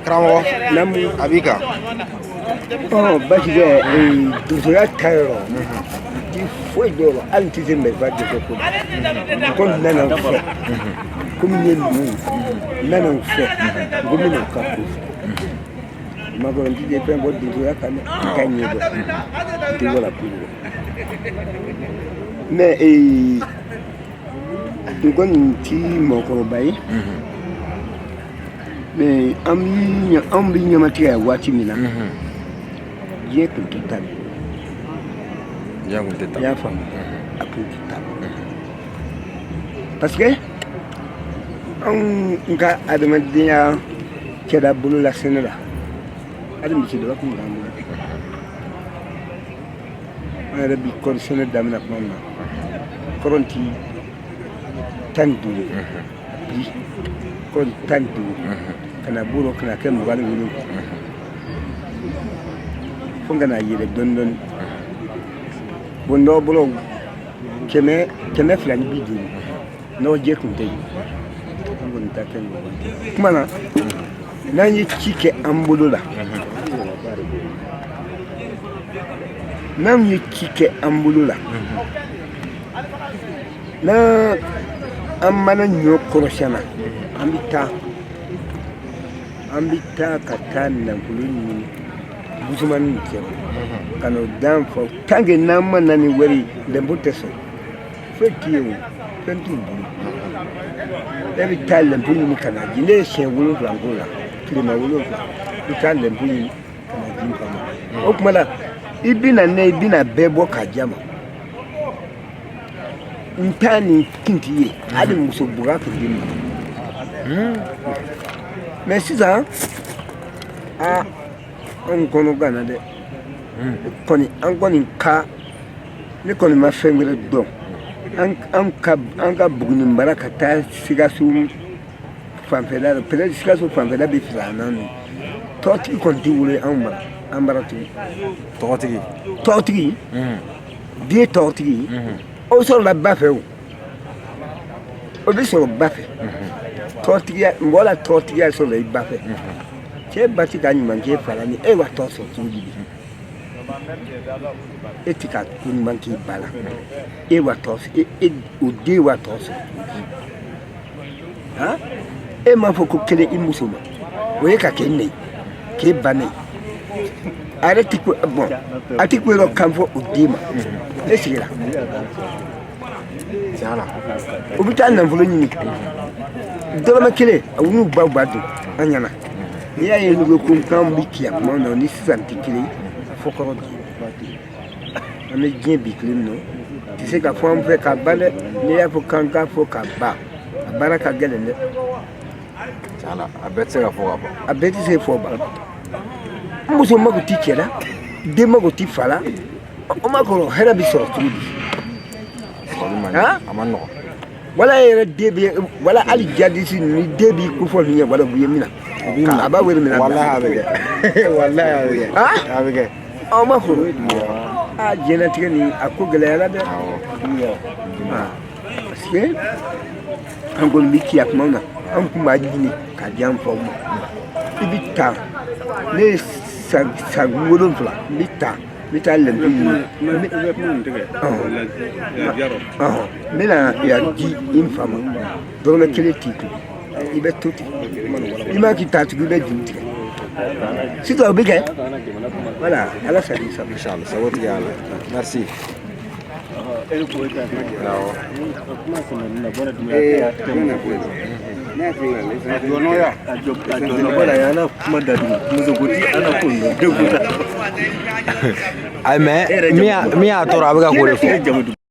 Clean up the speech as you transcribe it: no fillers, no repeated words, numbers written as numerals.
karamogo abika basi Dosoya tayo foi do anti me va de ko nana ko comme ni nana ko comme ni ka ko mago ndi de pe bo Dosoya kan gagner do wala ko mais dugon ti mo ko bay mais am bi ñamati ay wati mina ye ko kitab ya fam aku kitab parce que on nga adama dia keda bulu la senela adam ci do ko ngam ala bi kon sene damna mama koronti tandu bi kon tandu kana buro kana ken mo galu wulu fonga na yele don bondo bulo keme flani bidu no je kunte ngon ta ken kuma na yi cike ambulula nan yi cike ambulula na amana nyo koroshana ambita katana kuluni buzuman ke kano dan fo tange namma nani wari de boteso fetiyo pentu every time le bunyi kana jinde she wulu rangola klima wulu ita le bunyi kana jin kama okumala ibina bebo kajama ntani kintiye adi muso buga kudin mais ça on kono gana de koni an koni ka ne koni ma fengre do an ka bugni baraka ta siga su fanfela peut-être siga su fanfela bi filana no toti konti wule an baratu toti die toti o so la bafe o bi so bafe toti mbola toti ya so la bafe che bati gani manje falani e wa to so tuji etika kun manki bala e wa to e o de wa to so ha e ma foko kele imusuma we ka kenni ke bane are tiku bon atiku ro kamfo udima e sira sala ubita nan fulo nyini dole ma kele awunu babadu anyana ya ye nugo kun kan biki mo no ni santikili fokoro di ame bien biklim no tu sais ka fo fait ka bale ni ya fo kan ka fo ka ba baraka gelende sala abetse ka fo ba abeti se fo ba muso mago tikela de mago ti fala o mago hera bi so tudi ha amano wala yere debi wala ali jadisi ni debi ku fo ni wala bu yemina aba wele mina wallahi abege wallahi abege abege o ma fo jena tigani akugele yala de parce que an gon miki ak mona an kuma jini ka jam fo mo ibita ne sa ngolon fla bita le mena ya di infama dole kele titu ibe tuti ima ki tatu be dinti si to be ke voilà ala sa inchallah ça va bien merci ay mais mi a tora abiga ko